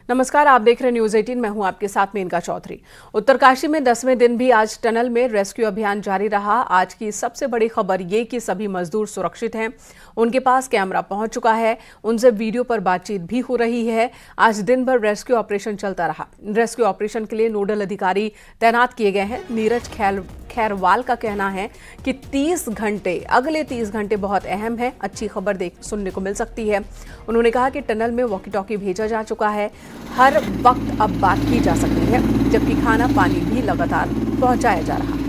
नमस्कार, आप देख रहे हैं न्यूज 18। मैं हूं आपके साथ मेनका चौधरी। उत्तरकाशी में 10वें दिन भी आज टनल में रेस्क्यू अभियान जारी रहा। आज की सबसे बड़ी खबर ये कि सभी मजदूर सुरक्षित हैं, उनके पास कैमरा पहुंच चुका है, उनसे वीडियो पर बातचीत भी हो रही है। आज दिन भर रेस्क्यू ऑपरेशन चलता रहा। रेस्क्यू ऑपरेशन के लिए नोडल अधिकारी तैनात किए गए हैं। नीरज खैरवाल का कहना है कि अगले 30 घंटे बहुत अहम है। अच्छी खबर सुनने को मिल सकती है। उन्होंने कहा कि टनल में वॉकी टॉकी भेजा जा चुका है, हर वक्त अब बात की जा सकती है, जबकि खाना पानी भी लगातार पहुंचाया जा रहा है।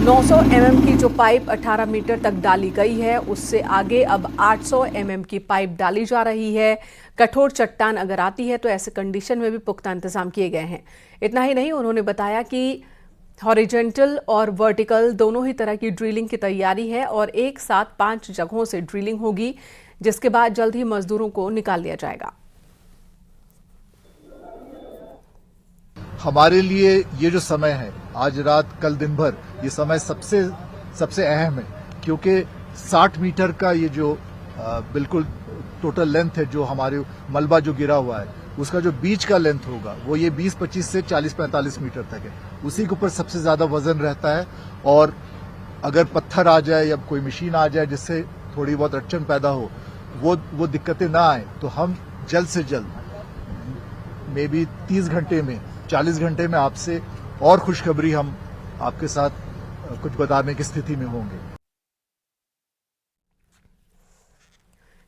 900 mm की जो पाइप 18 मीटर तक डाली गई है, उससे आगे अब 800 mm की पाइप डाली जा रही है। कठोर चट्टान अगर आती है तो ऐसे कंडीशन में भी पुख्ता इंतजाम किए गए हैं। इतना ही नहीं, उन्होंने बताया कि हॉरिजॉन्टल और वर्टिकल दोनों ही तरह की ड्रिलिंग की तैयारी है और एक साथ 5 जगहों से ड्रिलिंग होगी, जिसके बाद जल्द ही मजदूरों को निकाल लिया जाएगा। हमारे लिए ये जो समय है, आज रात कल दिन भर, ये समय सबसे अहम है, क्योंकि 60 मीटर का ये जो बिल्कुल टोटल लेंथ है, जो हमारे मलबा जो गिरा हुआ है, उसका जो बीच का लेंथ होगा वो ये 20-25 से 40-45 मीटर तक है। उसी के ऊपर सबसे ज्यादा वजन रहता है, और अगर पत्थर आ जाए या कोई मशीन आ जाए जिससे थोड़ी बहुत अड़चन पैदा हो, वो दिक्कतें ना आए, तो हम जल्द से जल्द मे बी 30 घंटे में 40 घंटे में आपसे और खुशखबरी हम आपके साथ कुछ बताने की स्थिति में होंगे।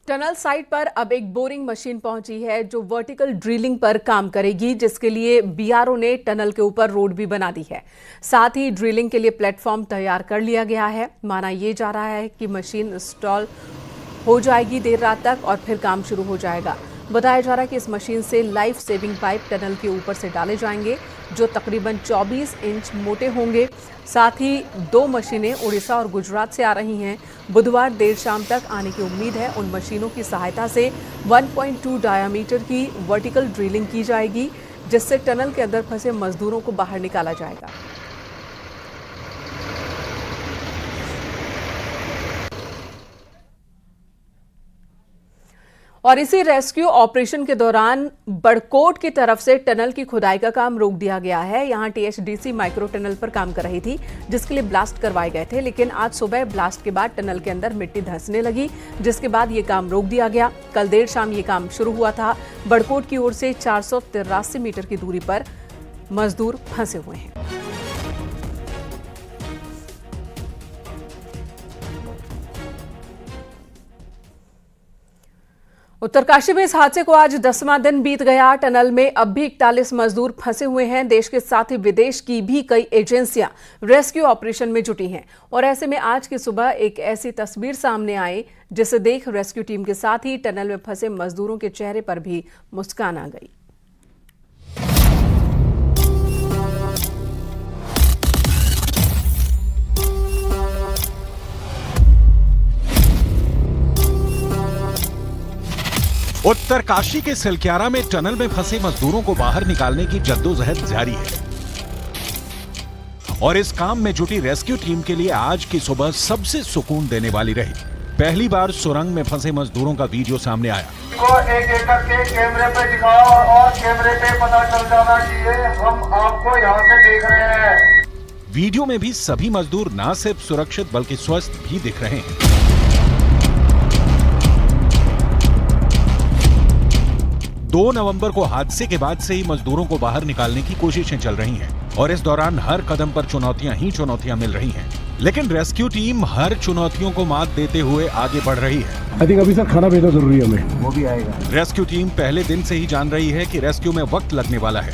टनल साइट पर अब एक बोरिंग मशीन पहुंची है जो वर्टिकल ड्रिलिंग पर काम करेगी, जिसके लिए बीआरओ ने टनल के ऊपर रोड भी बना दी है। साथ ही ड्रिलिंग के लिए प्लेटफॉर्म तैयार कर लिया गया है। माना यह जा रहा है कि मशीन इंस्टॉल हो जाएगी देर रात तक और फिर काम शुरू हो जाएगा। बताया जा रहा है कि इस मशीन से लाइफ सेविंग पाइप टनल के ऊपर से डाले जाएंगे, जो तकरीबन 24 इंच मोटे होंगे। साथ ही 2 मशीनें उड़ीसा और गुजरात से आ रही हैं। बुधवार देर शाम तक आने की उम्मीद है। उन मशीनों की सहायता से 1.2 डायामीटर की वर्टिकल ड्रिलिंग की जाएगी, जिससे टनल के अंदर फंसे मजदूरों को बाहर निकाला जाएगा। और इसी रेस्क्यू ऑपरेशन के दौरान बड़कोट की तरफ से टनल की खुदाई का काम रोक दिया गया है। यहां टीएचडीसी माइक्रो टनल पर काम कर रही थी, जिसके लिए ब्लास्ट करवाए गए थे, लेकिन आज सुबह ब्लास्ट के बाद टनल के अंदर मिट्टी धंसने लगी, जिसके बाद ये काम रोक दिया गया। कल देर शाम ये काम शुरू हुआ था। बड़कोट की ओर से 483 मीटर की दूरी पर मजदूर फंसे हुए हैं। उत्तरकाशी में इस हादसे को आज 10वां दिन बीत गया। टनल में अब भी 41 मजदूर फंसे हुए हैं। देश के साथ ही विदेश की भी कई एजेंसियां रेस्क्यू ऑपरेशन में जुटी हैं, और ऐसे में आज की सुबह एक ऐसी तस्वीर सामने आई जिसे देख रेस्क्यू टीम के साथ ही टनल में फंसे मजदूरों के चेहरे पर भी मुस्कान आ गई। उत्तरकाशी के सिलक्यारा में टनल में फंसे मजदूरों को बाहर निकालने की जद्दोजहद जारी है, और इस काम में जुटी रेस्क्यू टीम के लिए आज की सुबह सबसे सुकून देने वाली रही। पहली बार सुरंग में फंसे मजदूरों का वीडियो सामने आया। एक के कैमरे पे दिखाओ और कैमरे पे पता चल जाना चाहिए हम आपको यहाँ से देख रहे हैं। वीडियो में भी सभी मजदूर न सिर्फ सुरक्षित बल्कि स्वस्थ भी दिख रहे हैं। 2 नवंबर को हादसे के बाद से ही मजदूरों को बाहर निकालने की कोशिशें चल रही हैं, और इस दौरान हर कदम पर चुनौतियां ही चुनौतियां मिल रही हैं। लेकिन रेस्क्यू टीम हर चुनौतियों को मात देते हुए आगे बढ़ रही है। आई थिंक अभी सर खाना भेजना जरूरी है हमें, वो भी आएगा। रेस्क्यू टीम पहले दिन से ही जान रही है कि रेस्क्यू में वक्त लगने वाला है,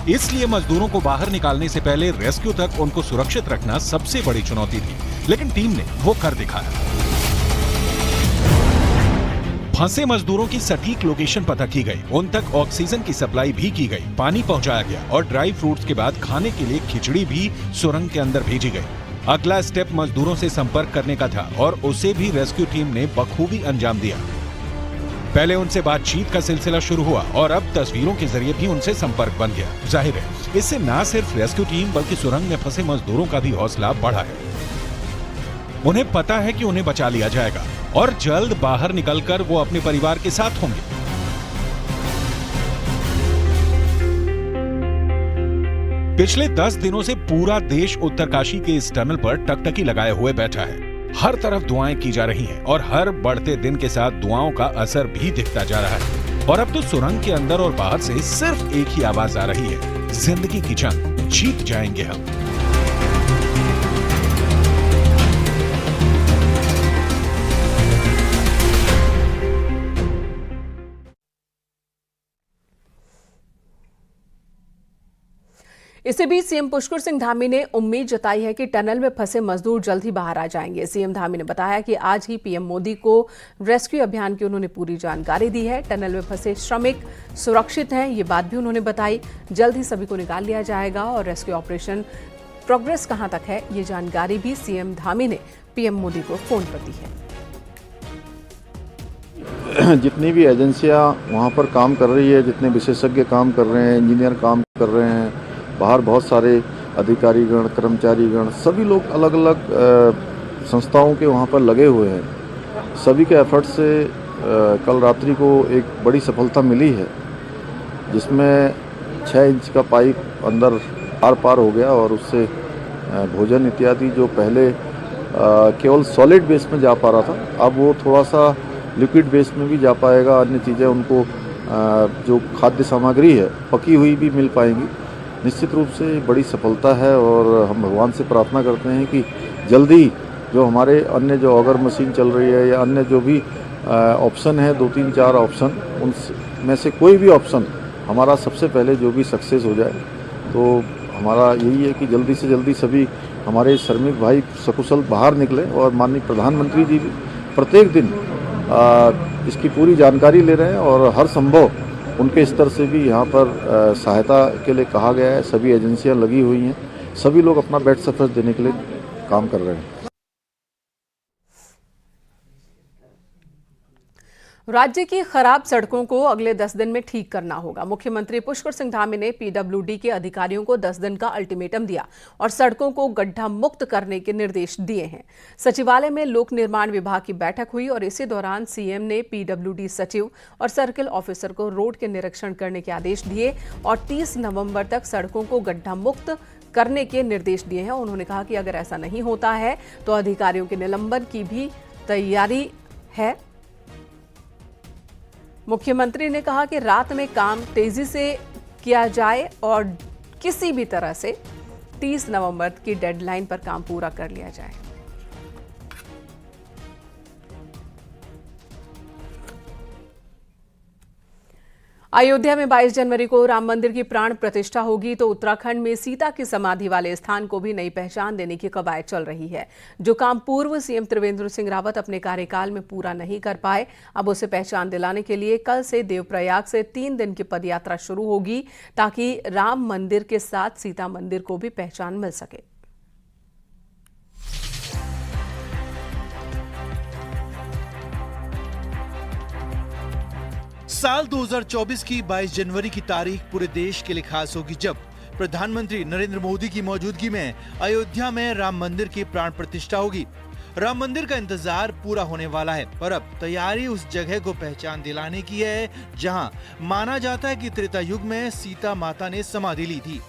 इसलिए मजदूरों को बाहर निकालने से पहले रेस्क्यू तक उनको सुरक्षित रखना सबसे बड़ी चुनौती थी। लेकिन टीम ने वो कर दिखाया। फंसे मजदूरों की सटीक लोकेशन पता की गई, उन तक ऑक्सीजन की सप्लाई भी की गई, पानी पहुंचाया गया, और ड्राई फ्रूट्स के बाद खाने के लिए खिचड़ी भी सुरंग के अंदर भेजी गई। अगला स्टेप मजदूरों से संपर्क करने का था, और उसे भी रेस्क्यू टीम ने बखूबी अंजाम दिया। पहले उनसे बातचीत का सिलसिला शुरू हुआ, और अब तस्वीरों के जरिए भी उनसे संपर्क बन गया। जाहिर है, इससे न सिर्फ रेस्क्यू टीम बल्कि सुरंग में फंसे मजदूरों का भी हौसला बढ़ा है। उन्हें पता है कि उन्हें बचा लिया जाएगा और जल्द बाहर निकलकर वो अपने परिवार के साथ होंगे। पिछले 10 दिनों से पूरा देश उत्तरकाशी के इस टनल पर टकटकी लगाए हुए बैठा है। हर तरफ दुआएं की जा रही हैं और हर बढ़ते दिन के साथ दुआओं का असर भी दिखता जा रहा है। और अब तो सुरंग के अंदर और बाहर से सिर्फ एक ही आवाज आ रही है, जिंदगी की जंग जीत जाएंगे हम। इसी बीच सीएम पुष्कर सिंह धामी ने उम्मीद जताई है कि टनल में फंसे मजदूर जल्द ही बाहर आ जाएंगे। सीएम धामी ने बताया कि आज ही पीएम मोदी को रेस्क्यू अभियान की उन्होंने पूरी जानकारी दी है। टनल में फंसे श्रमिक सुरक्षित हैं, ये बात भी उन्होंने बताई। जल्द ही सभी को निकाल लिया जाएगा और रेस्क्यू ऑपरेशन प्रोग्रेस कहां तक है, ये जानकारी भी सीएम धामी ने पीएम मोदी को फोन पर दी है। जितनी भी एजेंसियां वहां पर काम कर रही है, जितने विशेषज्ञ काम कर रहे हैं, इंजीनियर काम कर रहे हैं, बाहर बहुत सारे अधिकारीगण, कर्मचारीगण, सभी लोग अलग अलग संस्थाओं के वहाँ पर लगे हुए हैं। सभी के एफर्ट से कल रात्रि को एक बड़ी सफलता मिली है, जिसमें 6 इंच का पाइप अंदर आर पार हो गया और उससे भोजन इत्यादि जो पहले केवल सॉलिड बेस में जा पा रहा था, अब वो थोड़ा सा लिक्विड बेस में भी जा पाएगा। अन्य चीज़ें उनको जो खाद्य सामग्री है पकी हुई भी मिल पाएंगी। निश्चित रूप से बड़ी सफलता है और हम भगवान से प्रार्थना करते हैं कि जल्दी जो हमारे अन्य जो ऑगर मशीन चल रही है या अन्य जो भी ऑप्शन है, 2, 3, 4 ऑप्शन, उनमें से कोई भी ऑप्शन हमारा सबसे पहले जो भी सक्सेस हो जाए। तो हमारा यही है कि जल्दी से जल्दी सभी हमारे श्रमिक भाई सकुशल बाहर निकले और माननीय प्रधानमंत्री जी प्रत्येक दिन इसकी पूरी जानकारी ले रहे हैं और हर संभव उनके स्तर से भी यहाँ पर सहायता के लिए कहा गया है। सभी एजेंसियां लगी हुई हैं, सभी लोग अपना बेस्ट एफर्ट देने के लिए काम कर रहे हैं। राज्य की खराब सड़कों को अगले 10 दिन में ठीक करना होगा। मुख्यमंत्री पुष्कर सिंह धामी ने पीडब्ल्यूडी के अधिकारियों को 10 दिन का अल्टीमेटम दिया और सड़कों को गड्ढा मुक्त करने के निर्देश दिए हैं। सचिवालय में लोक निर्माण विभाग की बैठक हुई और इसी दौरान सीएम ने पीडब्ल्यूडी सचिव और सर्किल ऑफिसर को रोड के निरीक्षण करने के आदेश दिए और 30 नवंबर तक सड़कों को गड्ढा मुक्त करने के निर्देश दिए हैं। उन्होंने कहा कि अगर ऐसा नहीं होता है तो अधिकारियों के निलंबन की भी तैयारी है। मुख्यमंत्री ने कहा कि रात में काम तेजी से किया जाए और किसी भी तरह से 30 नवंबर की डेडलाइन पर काम पूरा कर लिया जाए। अयोध्या में 22 जनवरी को राम मंदिर की प्राण प्रतिष्ठा होगी तो उत्तराखंड में सीता की समाधि वाले स्थान को भी नई पहचान देने की कवायद चल रही है। जो काम पूर्व सीएम त्रिवेंद्र सिंह रावत अपने कार्यकाल में पूरा नहीं कर पाए, अब उसे पहचान दिलाने के लिए कल से देवप्रयाग से 3 दिन की पदयात्रा शुरू होगी ताकि राम मंदिर के साथ सीता मंदिर को भी पहचान मिल सके। साल 2024 की 22 जनवरी की तारीख पूरे देश के लिए खास होगी, जब प्रधानमंत्री नरेंद्र मोदी की मौजूदगी में अयोध्या में राम मंदिर की प्राण प्रतिष्ठा होगी। राम मंदिर का इंतजार पूरा होने वाला है और अब तैयारी उस जगह को पहचान दिलाने की है जहां माना जाता है कि त्रेता युग में सीता माता ने समाधि ली थी।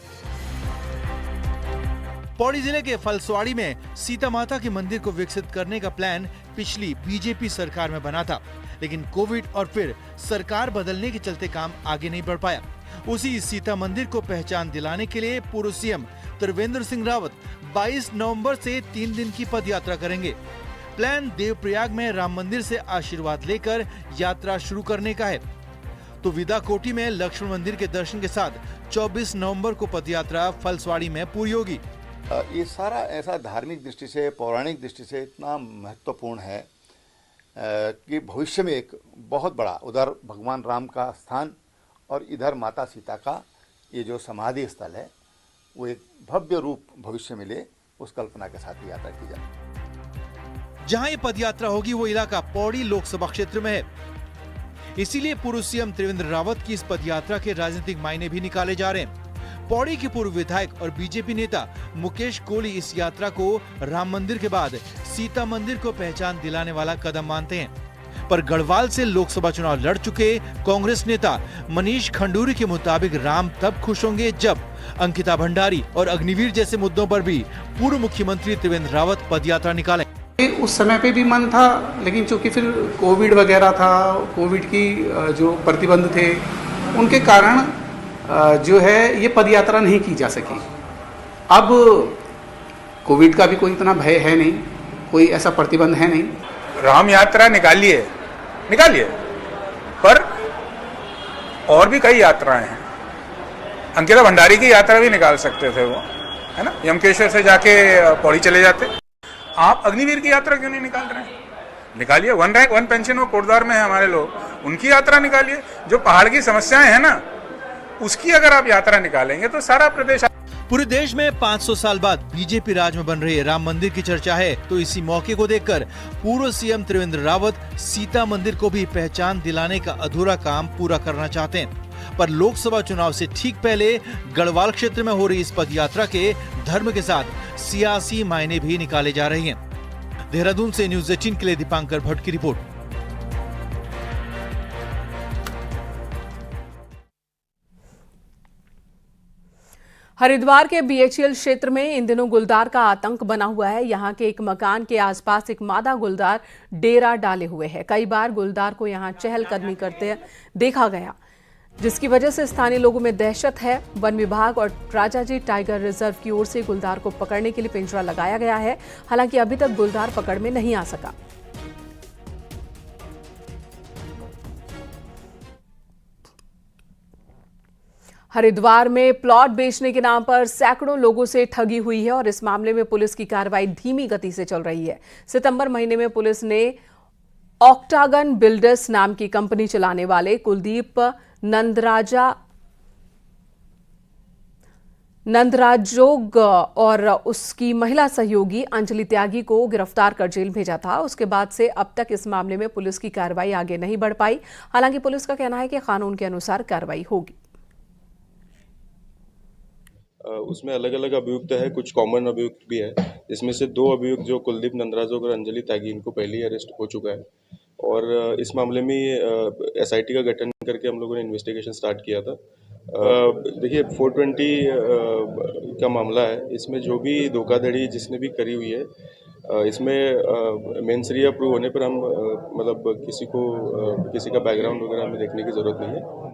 पौड़ी जिले के फलसवाड़ी में सीता माता के मंदिर को विकसित करने का प्लान पिछली बीजेपी सरकार में बना था, लेकिन कोविड और फिर सरकार बदलने के चलते काम आगे नहीं बढ़ पाया। उसी सीता मंदिर को पहचान दिलाने के लिए पूर्व सीएम त्रिवेंद्र सिंह रावत 22 नवंबर से 3 दिन की पद यात्रा करेंगे। प्लान देवप्रयाग में राम मंदिर से आशीर्वाद लेकर यात्रा शुरू करने का है, तो विदा कोटी में लक्ष्मण मंदिर के दर्शन के साथ 24 नवंबर को पद यात्रा फलसवाड़ी में पूरी होगी। ये सारा ऐसा धार्मिक दृष्टि से, पौराणिक दृष्टि से इतना महत्वपूर्ण है कि भविष्य में एक बहुत बड़ा, उधर भगवान राम का स्थान और इधर माता सीता का ये जो समाधि स्थल है, वो एक भव्य रूप भविष्य में ले, उस कल्पना के साथ यात्रा की जाए। जहां ये पद यात्रा होगी वो इलाका पौड़ी लोकसभा क्षेत्र में है, इसीलिए पूर्व सीएम त्रिवेंद्र रावत की इस पद यात्रा के राजनीतिक मायने भी निकाले जा रहे हैं। पौड़ी के पूर्व विधायक और बीजेपी नेता मुकेश कोहली इस यात्रा को राम मंदिर के बाद सीता मंदिर को पहचान दिलाने वाला कदम मानते हैं। पर गढ़वाल से लोकसभा चुनाव लड़ चुके कांग्रेस नेता मनीष खंडूरी के मुताबिक राम तब खुश होंगे जब अंकिता भंडारी और अग्निवीर जैसे मुद्दों पर भी पूर्व मुख्यमंत्री त्रिवेंद्र रावत पदयात्रा निकालें। उस समय पे भी मन था, लेकिन चूंकि फिर कोविड वगैरह था, कोविड की जो प्रतिबंध थे उनके कारण जो है ये पदयात्रा नहीं की जा सकी। अब कोविड का भी कोई इतना भय है नहीं, कोई ऐसा प्रतिबंध है नहीं। राम यात्रा निकालिए, पर और भी कई यात्राएं हैं। अंकिता भंडारी की यात्रा भी निकाल सकते थे वो, है ना, यमकेश्वर से जाके पौड़ी चले जाते। आप अग्निवीर की यात्रा क्यों नहीं निकाल रहे हैं? निकालिए। 1 रैंक 1 पेंशन वो कोटद्वार में है हमारे लोग, उनकी यात्रा निकालिए। जो पहाड़ की समस्याएं हैं ना, उसकी अगर आप यात्रा निकालेंगे तो सारा प्रदेश। पूरे देश में 500 साल बाद बीजेपी राज में बन रहे राम मंदिर की चर्चा है, तो इसी मौके को देखकर पूर्व सीएम त्रिवेंद्र रावत सीता मंदिर को भी पहचान दिलाने का अधूरा काम पूरा करना चाहते हैं। पर लोकसभा चुनाव से ठीक पहले गढ़वाल क्षेत्र में हो रही इस पद यात्रा के धर्म के साथ सियासी मायने भी निकाले जा रहे हैं। देहरादून से न्यूज़ 18 के लिए दीपांकर भट्ट की रिपोर्ट। हरिद्वार के बीएचईएल क्षेत्र में इन दिनों गुलदार का आतंक बना हुआ है। यहाँ के एक मकान के आसपास एक मादा गुलदार डेरा डाले हुए है। कई बार गुलदार को यहाँ चहलकदमी करते देखा गया, जिसकी वजह से स्थानीय लोगों में दहशत है। वन विभाग और राजाजी टाइगर रिजर्व की ओर से गुलदार को पकड़ने के लिए पिंजरा लगाया गया है। हालांकि अभी तक गुलदार पकड़ में नहीं आ सका। हरिद्वार में प्लॉट बेचने के नाम पर सैकड़ों लोगों से ठगी हुई है और इस मामले में पुलिस की कार्रवाई धीमी गति से चल रही है। सितंबर महीने में पुलिस ने ऑक्टागन बिल्डर्स नाम की कंपनी चलाने वाले कुलदीप नंदराजोग और उसकी महिला सहयोगी अंजलि त्यागी को गिरफ्तार कर जेल भेजा था। उसके बाद से अब तक इस मामले में पुलिस की कार्रवाई आगे नहीं बढ़ पाई। हालांकि पुलिस का कहना है कि कानून के अनुसार कार्रवाई होगी। उसमें अलग अलग अभियुक्त है, कुछ कॉमन अभियुक्त भी है। इसमें से 2 अभियुक्त जो कुलदीप नंदराजोग और अंजलि त्यागी, इनको पहले ही अरेस्ट हो चुका है और इस मामले में एसआईटी का गठन करके हम लोगों ने इन्वेस्टिगेशन स्टार्ट किया था। देखिए 420 का मामला है। इसमें जो भी धोखाधड़ी जिसने भी करी हुई है, इसमें मेंसरिया प्रूव होने पर हम मतलब किसी का बैकग्राउंड वगैरह हमें देखने की जरूरत नहीं है।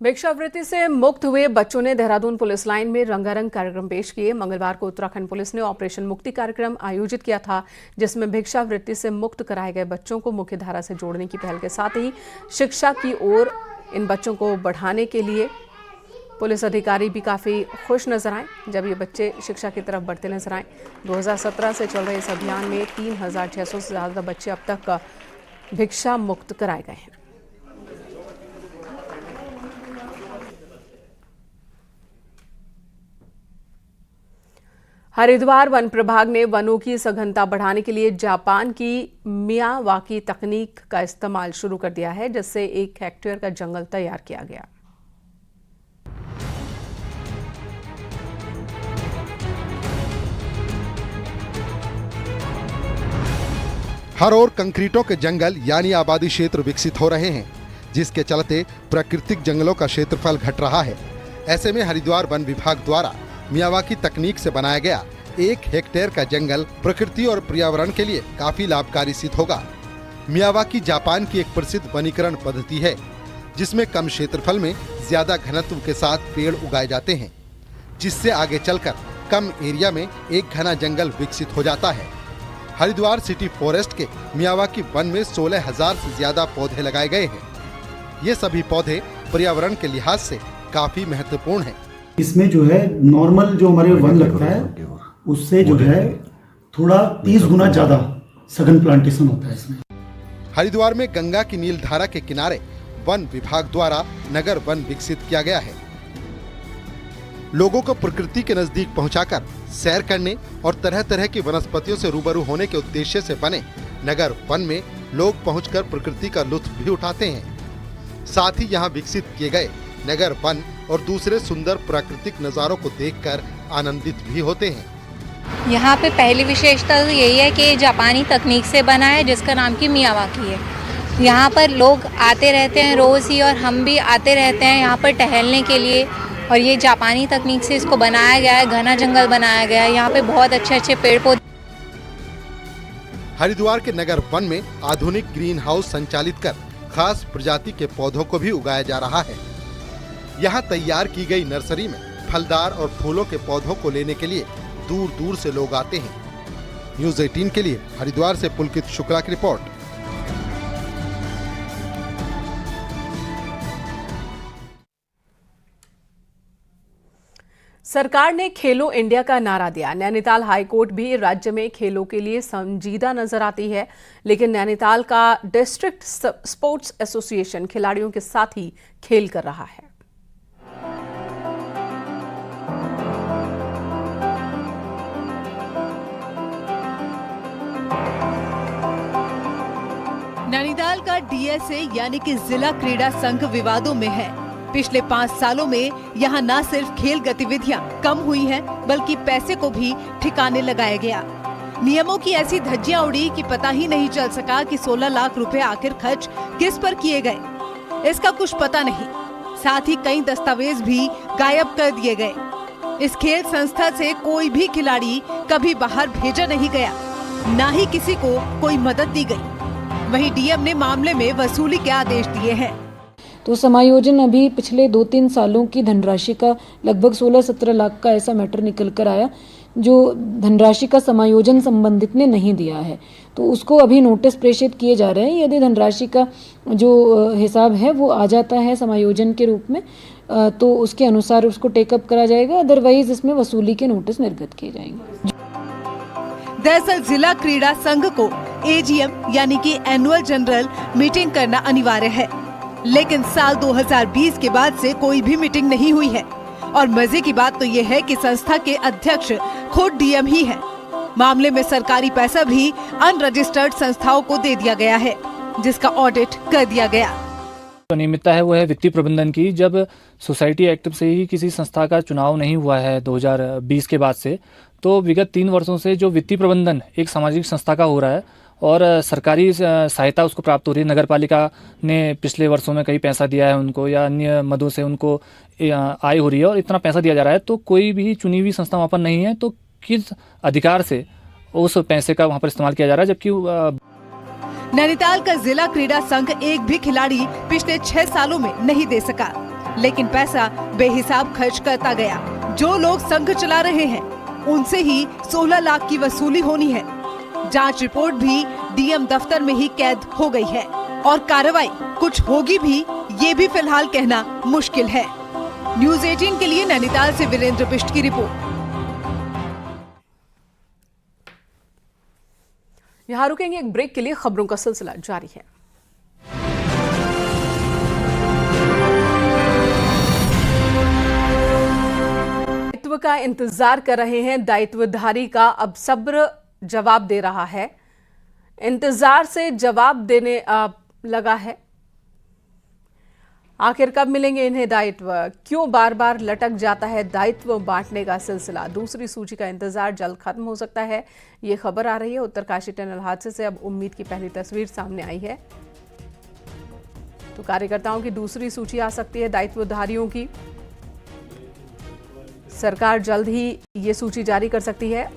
भिक्षावृत्ति से मुक्त हुए बच्चों ने देहरादून पुलिस लाइन में रंगारंग कार्यक्रम पेश किए। मंगलवार को उत्तराखंड पुलिस ने ऑपरेशन मुक्ति कार्यक्रम आयोजित किया था, जिसमें भिक्षावृत्ति से मुक्त कराए गए बच्चों को मुख्य धारा से जोड़ने की पहल के साथ ही शिक्षा की ओर इन बच्चों को बढ़ाने के लिए पुलिस अधिकारी भी काफ़ी खुश नजर आए जब ये बच्चे शिक्षा की तरफ बढ़ते नजर आए। 2017 से चल रहे इस अभियान में 3600 से ज़्यादा बच्चे अब तक भिक्षा मुक्त कराए गए हैं। हरिद्वार वन प्रभाग ने वनों की सघनता बढ़ाने के लिए जापान की मियावाकी तकनीक का इस्तेमाल शुरू कर दिया है, जिससे 1 हेक्टेयर का जंगल तैयार किया गया। हर ओर कंक्रीटों के जंगल यानी आबादी क्षेत्र विकसित हो रहे हैं, जिसके चलते प्राकृतिक जंगलों का क्षेत्रफल घट रहा है। ऐसे में हरिद्वार वन विभाग द्वारा मियावाकी तकनीक से बनाया गया 1 हेक्टेयर का जंगल प्रकृति और पर्यावरण के लिए काफी लाभकारी सिद्ध होगा। मियावाकी जापान की एक प्रसिद्ध वनीकरण पद्धति है, जिसमें कम क्षेत्रफल में ज्यादा घनत्व के साथ पेड़ उगाए जाते हैं, जिससे आगे चलकर कम एरिया में एक घना जंगल विकसित हो जाता है। हरिद्वार सिटी फॉरेस्ट के मियावाकी वन में 16,000 से ज्यादा पौधे लगाए गए हैं। ये सभी पौधे पर्यावरण के लिहाज से काफी महत्वपूर्ण हैं। इसमें जो है नॉर्मल जो हमारे वन लगता है उससे जो है थोड़ा 30 गुना ज्यादा सघन प्लांटेशन होता है इसमें। हरिद्वार में गंगा की नील धारा के किनारे वन विभाग द्वारा नगर वन विकसित किया गया है। लोगों को प्रकृति के नजदीक पहुंचाकर सैर करने और तरह तरह की वनस्पतियों से रूबरू होने के उद्देश्य से बने नगर वन में लोग पहुंचकर प्रकृति का लुत्फ भी उठाते हैं। साथ ही यहाँ विकसित किए गए नगर वन और दूसरे सुंदर प्राकृतिक नजारों को देखकर आनंदित भी होते हैं। यहाँ पे पहली विशेषता तो यही है कि जापानी तकनीक से बना है जिसका नाम की मियावाकी है। यहाँ पर लोग आते रहते हैं रोज़ ही, और हम भी आते रहते हैं यहाँ पर टहलने के लिए। और ये जापानी तकनीक से इसको बनाया गया है, घना जंगल बनाया गया है। यहाँ पे बहुत अच्छे अच्छे पेड़ पौधे। हरिद्वार के नगर वन में आधुनिक ग्रीन हाउस संचालित कर खास प्रजाति के पौधों को भी उगाया जा रहा है। यहाँ तैयार की गई नर्सरी में फलदार और फूलों के पौधों को लेने के लिए दूर दूर से लोग आते हैं। न्यूज़ 18 के लिए हरिद्वार से पुलकित शुक्ला की रिपोर्ट। सरकार ने खेलो इंडिया का नारा दिया। नैनीताल हाईकोर्ट भी राज्य में खेलों के लिए संजीदा नजर आती है, लेकिन नैनीताल का डिस्ट्रिक्ट स्पोर्ट्स एसोसिएशन खिलाड़ियों के साथ ही खेल कर रहा है। नैनीताल का डीएसए यानी कि जिला क्रीड़ा संघ विवादों में है। पिछले 5 सालों में यहाँ न सिर्फ खेल गतिविधियाँ कम हुई हैं, बल्कि पैसे को भी ठिकाने लगाया गया। नियमों की ऐसी धज्जियां उड़ी कि पता ही नहीं चल सका कि 16 लाख रुपए आखिर खर्च किस पर किए गए, इसका कुछ पता नहीं। साथ ही कई दस्तावेज भी गायब कर दिए गए। इस खेल संस्था से कोई भी खिलाड़ी कभी बाहर भेजा नहीं गया, न ही किसी को कोई मदद दी गई। वहीं डीएम ने मामले में वसूली के आदेश दिए हैं। तो समायोजन अभी पिछले 2-3 सालों की धनराशि का लगभग 16-17 लाख का ऐसा मैटर निकल कर आया जो धनराशि का समायोजन संबंधित ने नहीं दिया है। तो उसको अभी नोटिस प्रेषित किए जा रहे हैं। यदि धनराशि का जो हिसाब है वो आ जाता है समायोजन के रूप में तो उसके अनुसार उसको टेकअप करा जाएगा, अदरवाइज इसमें वसूली के नोटिस निर्गत किए जाएंगे। दरअसल जिला क्रीड़ा संघ को एजीएम यानी कि एनुअल जनरल मीटिंग करना अनिवार्य है, लेकिन साल 2020 के बाद से कोई भी मीटिंग नहीं हुई है। और मजे की बात तो ये है कि संस्था के अध्यक्ष खुद डीएम ही है। मामले में सरकारी पैसा भी अनरजिस्टर्ड संस्थाओं को दे दिया गया है, जिसका ऑडिट कर दिया गया। अनियमितता है वो है वित्तीय प्रबंधन की। जब सोसाइटी एक्ट से ही किसी संस्था का चुनाव नहीं हुआ है 2020 के बाद से, तो विगत 3 वर्षों से जो वित्तीय प्रबंधन एक सामाजिक संस्था का हो रहा है और सरकारी सहायता उसको प्राप्त हो रही है। नगर पालिका ने पिछले वर्षों में कई पैसा दिया है उनको, या अन्य मदों से उनको आय हो रही है और इतना पैसा दिया जा रहा है, तो कोई भी चुनी हुई संस्था वहाँ पर नहीं है, तो किस अधिकार से उस पैसे का वहाँ पर इस्तेमाल किया जा रहा है। जबकि नैनीताल का जिला क्रीड़ा संघ एक भी खिलाड़ी पिछले 6 सालों में नहीं दे सका, लेकिन पैसा बेहिसाब खर्च करता गया। जो लोग संघ चला रहे हैं उनसे ही 16 लाख की वसूली होनी है। जांच रिपोर्ट भी डीएम दफ्तर में ही कैद हो गई है और कार्रवाई कुछ होगी भी, ये भी फिलहाल कहना मुश्किल है। न्यूज़ 18 के लिए नैनीताल से वीरेंद्र बिष्ट की रिपोर्ट। यहाँ रुकेंगे एक ब्रेक के लिए, खबरों का सिलसिला जारी है। दायित्व का इंतजार कर रहे हैं दायित्वधारी का अब सब्र जवाब दे रहा है। इंतजार से जवाब देने लगा है। आखिर कब मिलेंगे इन्हें दायित्व? क्यों बार बार लटक जाता है दायित्व बांटने का सिलसिला? दूसरी सूची का इंतजार जल्द खत्म हो सकता है, ये खबर आ रही है। उत्तरकाशी टनल हादसे से अब उम्मीद की पहली तस्वीर सामने आई है। तो कार्यकर्ताओं की दूसरी सूची आ सकती है दायित्वधारियों की। सरकार जल्द ही ये सूची जारी कर सकती है।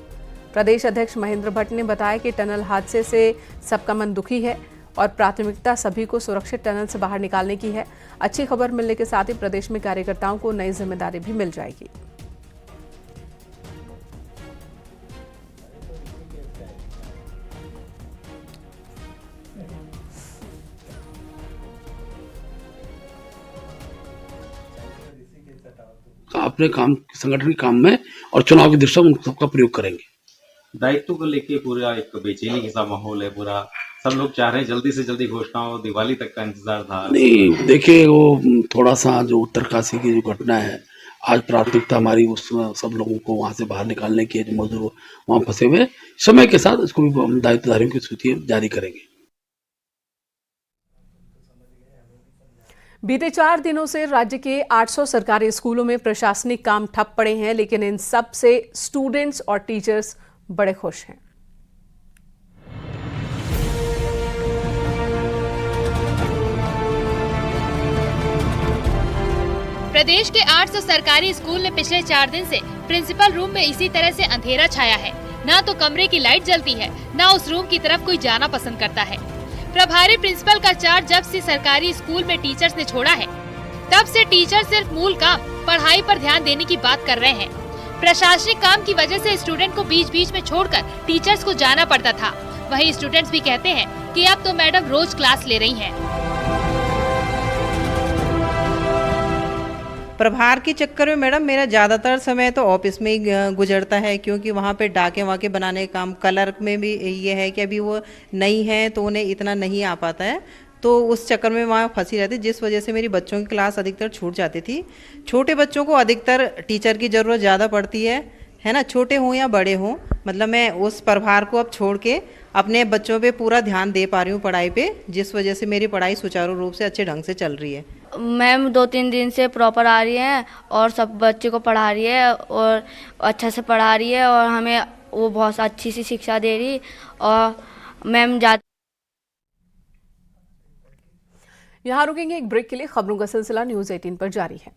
प्रदेश अध्यक्ष महेंद्र भट्ट ने बताया कि टनल हादसे से सबका मन दुखी है और प्राथमिकता सभी को सुरक्षित टनल से बाहर निकालने की है। अच्छी खबर मिलने के साथ ही प्रदेश में कार्यकर्ताओं को नई जिम्मेदारी भी मिल जाएगी। अपने काम संगठन के काम में और चुनाव की दृष्टि में उन सबका प्रयोग करेंगे। दायित्व को लेके पूरा एक बेचैनी के सा माहौल है। पूरा सब लोग चाह रहे हैं जल्दी से जल्दी घोषणा हो, दिवाली तक का इंतजार था। नहीं, देखिए वो थोड़ा सा जो उत्तरकाशी की जो घटना है, आज प्राथमिकता हमारी उस सब लोगों को वहां से बाहर निकालने की, जो मजदूर वहां फंसे हुए, समय के साथ इसको भी हम दायित्वधारियों की सूची जारी करेंगे। बीते 4 दिनों से राज्य के 800 सरकारी स्कूलों में प्रशासनिक काम ठप पड़े हैं, लेकिन इन सब से स्टूडेंट्स और टीचर्स बड़े खुश हैं। प्रदेश के 800 सरकारी स्कूल में पिछले 4 दिन से प्रिंसिपल रूम में इसी तरह से अंधेरा छाया है। ना तो कमरे की लाइट जलती है, ना उस रूम की तरफ कोई जाना पसंद करता है। प्रभारी प्रिंसिपल का चार्ज जब से सरकारी स्कूल में टीचर्स ने छोड़ा है, तब से टीचर सिर्फ मूल काम पढ़ाई पर ध्यान देने की बात कर रहे हैं। प्रशासनिक काम की वजह से स्टूडेंट को बीच बीच में छोड़कर टीचर्स को जाना पड़ता था। वहीं स्टूडेंट्स भी कहते हैं कि अब तो मैडम रोज क्लास ले रही हैं। प्रभार के चक्कर में मैडम मेरा ज़्यादातर समय तो ऑफिस में ही गुजरता है, क्योंकि वहाँ पे डाके वाके बनाने का काम, क्लर्क में भी ये है कि अभी वो नई है तो उन्हें इतना नहीं आ पाता है, तो उस चक्कर में वहाँ फंसी रहती, जिस वजह से मेरी बच्चों की क्लास अधिकतर छूट जाती थी। छोटे बच्चों को अधिकतर टीचर की ज़रूरत ज़्यादा पड़ती है ना, छोटे हों या बड़े हों। मतलब मैं उस प्रभार को अब छोड़ के अपने बच्चों पे पूरा ध्यान दे पा रही हूँ पढ़ाई पे, जिस वजह से मेरी पढ़ाई सुचारू रूप से अच्छे ढंग से चल रही है। मैम 2-3 दिन से प्रॉपर आ रही हैं और सब बच्चे को पढ़ा रही है और अच्छा से पढ़ा रही है और हमें वो बहुत अच्छी सी शिक्षा दे रही। और मैम यहाँ रुकेंगे एक ब्रेक के लिए। खबरों का सिलसिला न्यूज़ 18 पर जारी है।